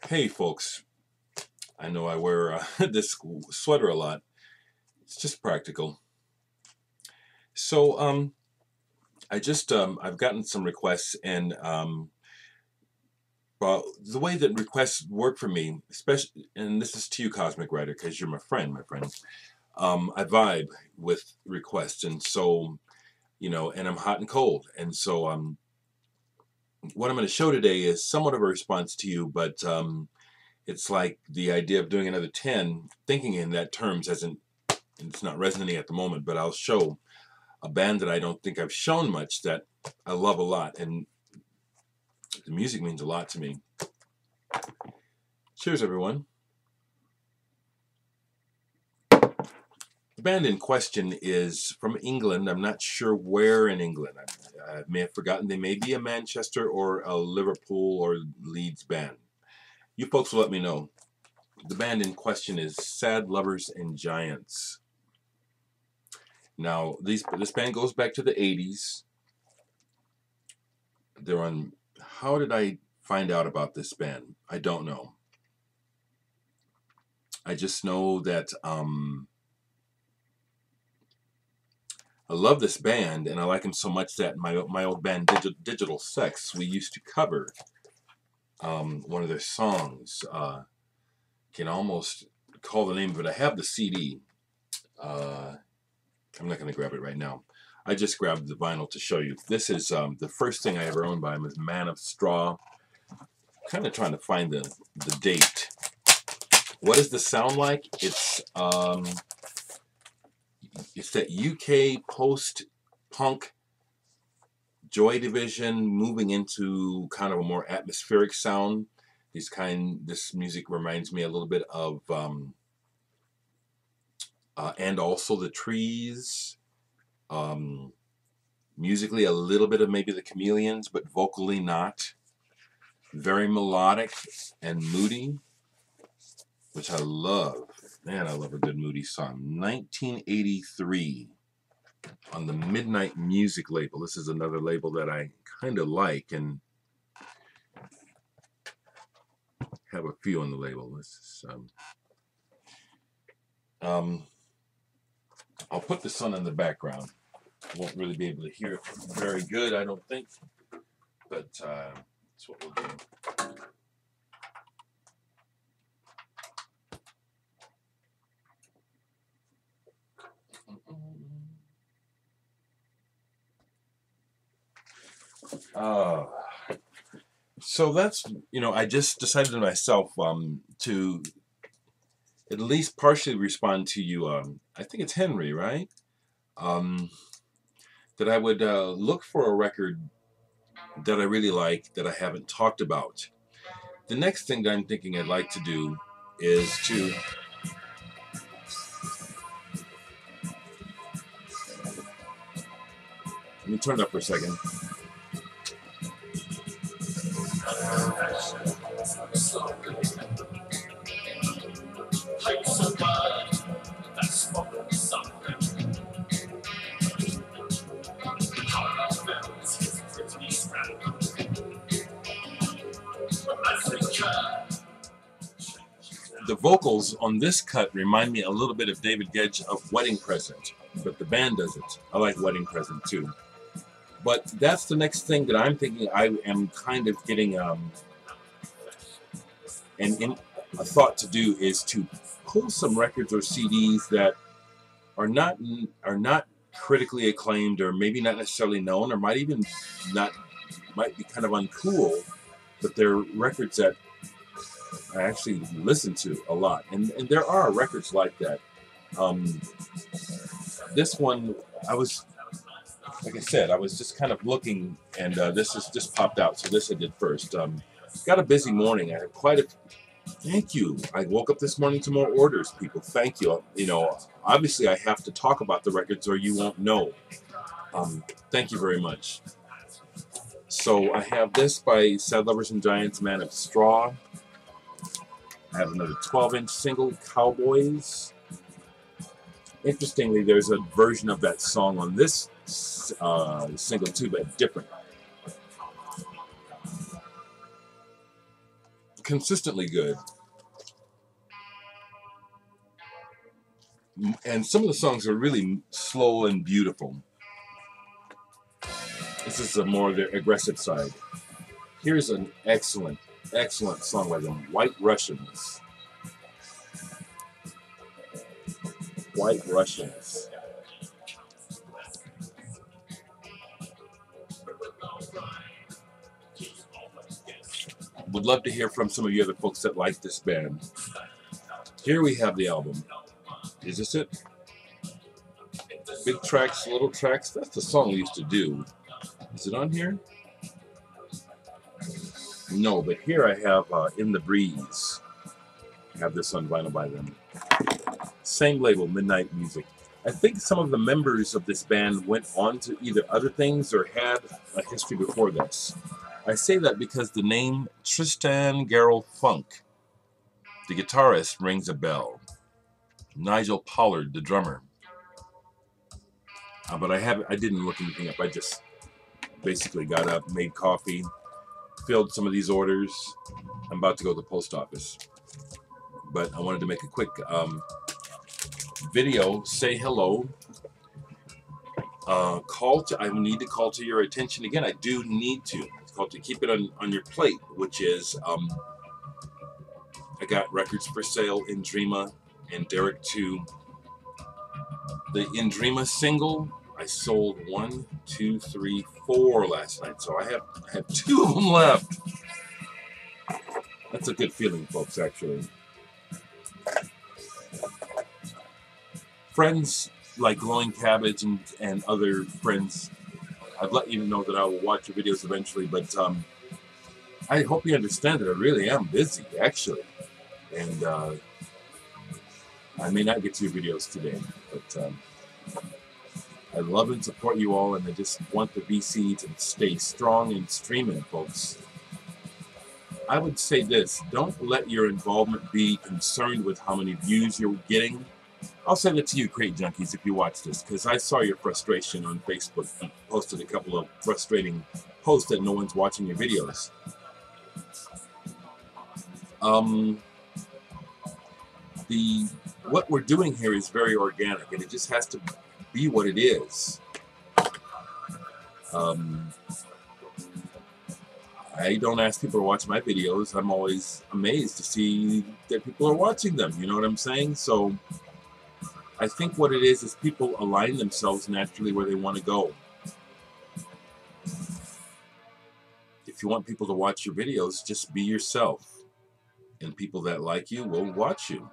Hey folks, I know I wear this sweater a lot. It's just practical. So I've gotten some requests, and well, the way that requests work for me, especially, and this is to you, Cosmic Writer, because you're my friend. I vibe with requests, and so and I'm hot and cold, and so what I'm going to show today is somewhat of a response to you, but it's like the idea of doing another 10, thinking in that terms hasn't. It's not resonating at the moment, but I'll show a band that I don't think I've shown much that I love a lot, and the music means a lot to me. Cheers, everyone. The band in question is from England. I'm not sure where in England. I may have forgotten. They may be a Manchester or a Liverpool or Leeds band. You folks will let me know. The band in question is Sad Lovers and Giants. Now, this band goes back to the 80s. They're on. How did I find out about this band? I don't know. I just know that I love this band, and I like them so much that my old band Digital Sex, we used to cover one of their songs. Can almost call the name of it. I have the CD. I'm not going to grab it right now. I just grabbed the vinyl to show you. This is the first thing I ever owned by them is Man of Straw. Kind of trying to find the date. What does this sound like? It's that UK post-punk Joy Division moving into kind of a more atmospheric sound. This music reminds me a little bit of And Also the Trees. Musically a little bit of maybe the Chameleons, but vocally not. Very melodic and moody, which I love. Man, I love a good moody song. 1983 on the Midnight Music label. This is another label that I kind of like and have a few on the label. This is I'll put the sun in the background. Won't really be able to hear it very good, I don't think, but that's what we'll do. So that's, I just decided to myself to at least partially respond to you. I think it's Henry, right? That I would look for a record that I really like that I haven't talked about. The next thing that I'm thinking I'd like to do is to let me turn it up for a second. The vocals on this cut remind me a little bit of David Gedge of Wedding Present, but the band doesn't. I like Wedding Present too. But that's the next thing that I'm thinking I am kind of getting a thought to do is to pull some records or CDs that are not critically acclaimed or maybe not necessarily known or might be kind of uncool, but they're records that I actually listen to a lot, and there are records like that. This one, like I said, I was just kind of looking, and this has just popped out, so this I did first. Got a busy morning. I had thank you. I woke up this morning to more orders, people. Thank you. Obviously I have to talk about the records or you won't know. Thank you very much. So I have this by Sad Lovers and Giants, Man of Straw. I have another 12-inch single, Cowboys. Interestingly, there's a version of that song on this single too, but different. consistently good. And some of the songs are really slow and beautiful. This is a more the aggressive side. Here's an excellent, excellent song by them, White Russians. White Russians. Would love to hear from some of you other folks that like this band. Here we have the album. Is this it? Big tracks, little tracks. That's the song we used to do. Is it on here? No, but here I have In the Breeze. I have this on vinyl by them. Same label, Midnight Music. I think some of the members of this band went on to either other things or had a history before this. I say that because the name Tristan Garrel Funk, the guitarist, rings a bell. Nigel Pollard, the drummer. But I didn't look anything up. I just basically got up, made coffee, filled some of these orders. I'm about to go to the post office. But I wanted to make a quick video, say hello. I need to call to your attention again. I do need to. It's called to keep it on your plate, which is I got records for sale in Dreama and Dereck 2. The In Dreama single, I sold 1, 2, 3, 4 last night, so I have 2 of them left. That's a good feeling, folks, actually. Friends like Glowing Cabbage and other friends, I'd let you know that I will watch your videos eventually, but I hope you understand that I really am busy, actually. And I may not get to your videos today, but I love and support you all, and I just want the BC to stay strong and streaming, folks. I would say this, don't let your involvement be concerned with how many views you're getting. I'll send it to you, Crate Junkies, if you watch this, because I saw your frustration on Facebook. You posted a couple of frustrating posts that no one's watching your videos. What we're doing here is very organic, and it just has to be what it is. I don't ask people to watch my videos. I'm always amazed to see that people are watching them. You know what I'm saying? So I think what it is people align themselves naturally where they want to go. If you want people to watch your videos, just be yourself. And people that like you will watch you.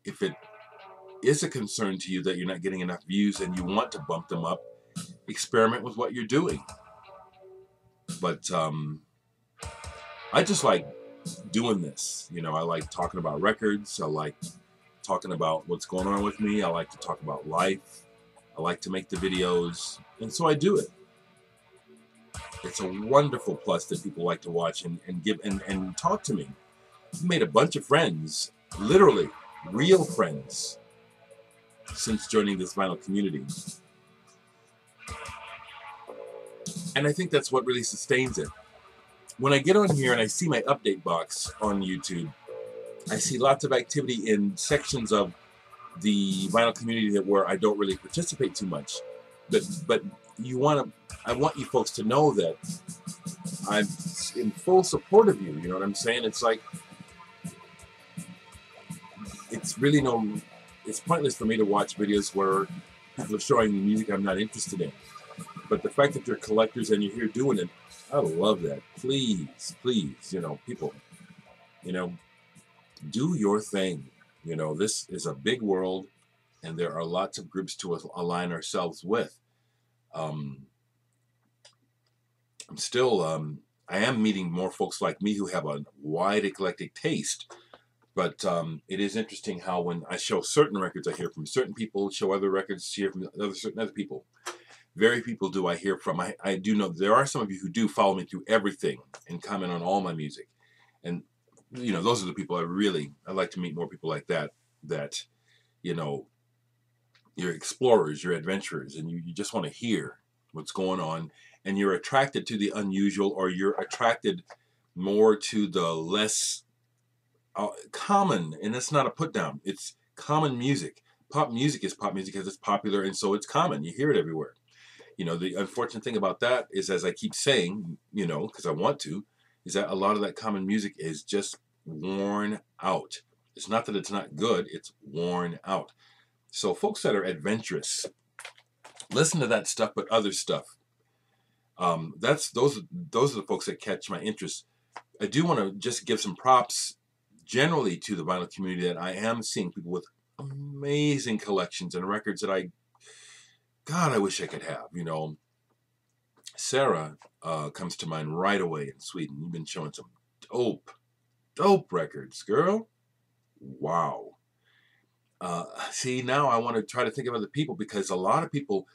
If it is a concern to you that you're not getting enough views and you want to bump them up, experiment with what you're doing. But I just like doing this. You know, I like talking about records. I like talking about what's going on with me. I like to talk about life. I like to make the videos. And so I do it. It's a wonderful plus that people like to watch and give and talk to me. I've made a bunch of friends, literally, real friends, since joining this vinyl community. And I think that's what really sustains it. When I get on here and I see my update box on YouTube, I see lots of activity in sections of the vinyl community where I don't really participate too much. But I want you folks to know that I'm in full support of you. You know what I'm saying? It's like, it's pointless for me to watch videos where people are showing me music I'm not interested in. But the fact that you're collectors and you're here doing it, I love that. Please, please, you know, people, you know, do your thing. You know, this is a big world, and there are lots of groups to align ourselves with. I am meeting more folks like me who have a wide eclectic taste. But it is interesting how when I show certain records, I hear from certain people, show other records, hear from certain other people. Very people do I hear from. I do know there are some of you who do follow me through everything and comment on all my music. And, you know, those are the people I like to meet more people like that, you know, you're explorers, you're adventurers, and you just want to hear what's going on, and you're attracted to the unusual, or you're attracted more to the less common, and it's not a put down. It's common music. Pop music is pop music because it's popular, and so it's common. You hear it everywhere. You know, the unfortunate thing about that is, as I keep saying, you know, because I want to, is that a lot of that common music is just worn out. It's not that it's not good, it's worn out. So folks that are adventurous, listen to that stuff, but other stuff. Those are the folks that catch my interest. I do want to just give some props generally to the vinyl community, that I am seeing people with amazing collections and records that I wish I could have. You know, Sarah comes to mind right away in Sweden. You've been showing some dope records, girl. Wow. See, now I want to try to think of other people, because a lot of people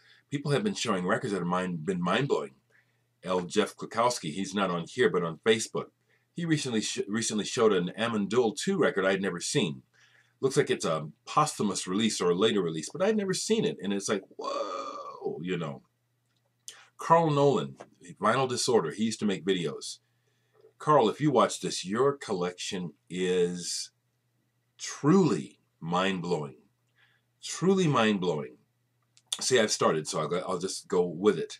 have been showing records that have been mind blowing. Jeff Klikowski, he's not on here, but on Facebook, he recently showed an Amandul 2 record I'd never seen. Looks like it's a posthumous release or a later release, but I'd never seen it, and it's like, whoa, you know. Carl Nolan, Vinyl Disorder, he used to make videos. Carl, if you watch this, your collection is truly mind-blowing. Truly mind-blowing. See, I've started, so I'll just go with it.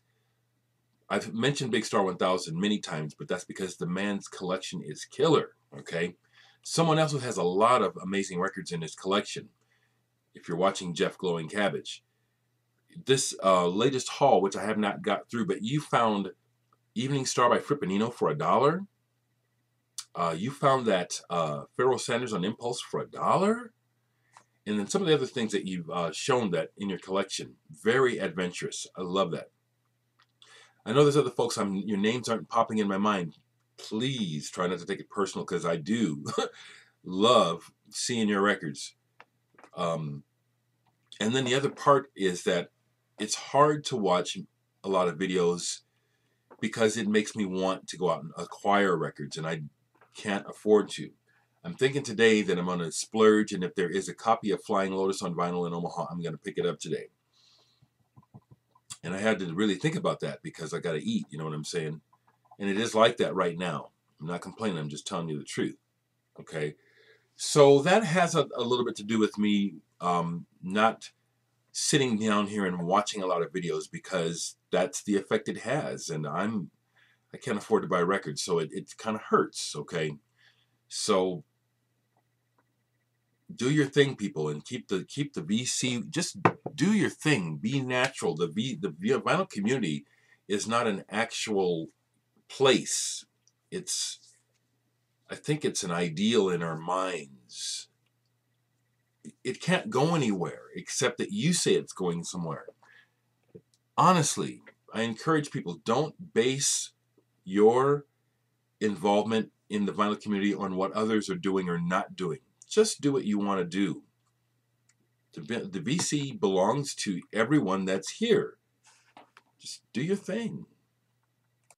I've mentioned Big Star 1000 many times, but that's because the man's collection is killer, okay? Someone else who has a lot of amazing records in his collection, if you're watching Jeff Glowing Cabbage, this latest haul, which I have not got through, but you found Evening Star by Frippinino for $1. You found that Pharoah Sanders on Impulse for $1. And then some of the other things that you've shown that in your collection. Very adventurous. I love that. I know there's other folks, your names aren't popping in my mind. Please try not to take it personal, because I do love seeing your records. And then the other part is that it's hard to watch a lot of videos because it makes me want to go out and acquire records, and I can't afford to. I'm thinking today that I'm going to splurge, and if there is a copy of Flying Lotus on vinyl in Omaha, I'm going to pick it up today. And I had to really think about that, because I got to eat, you know what I'm saying? And it is like that right now. I'm not complaining, I'm just telling you the truth. Okay? So that has a little bit to do with me not sitting down here and watching a lot of videos, because that's the effect it has. And I can't afford to buy records, so it kind of hurts, okay? So do your thing, people, and keep the VC. Just do your thing. Be natural. The vinyl community is not an actual place. I think it's an ideal in our minds. It can't go anywhere except that you say it's going somewhere. Honestly, I encourage people, don't base your involvement in the vinyl community on what others are doing or not doing. Just do what you want to do. The VC belongs to everyone that's here. Just do your thing.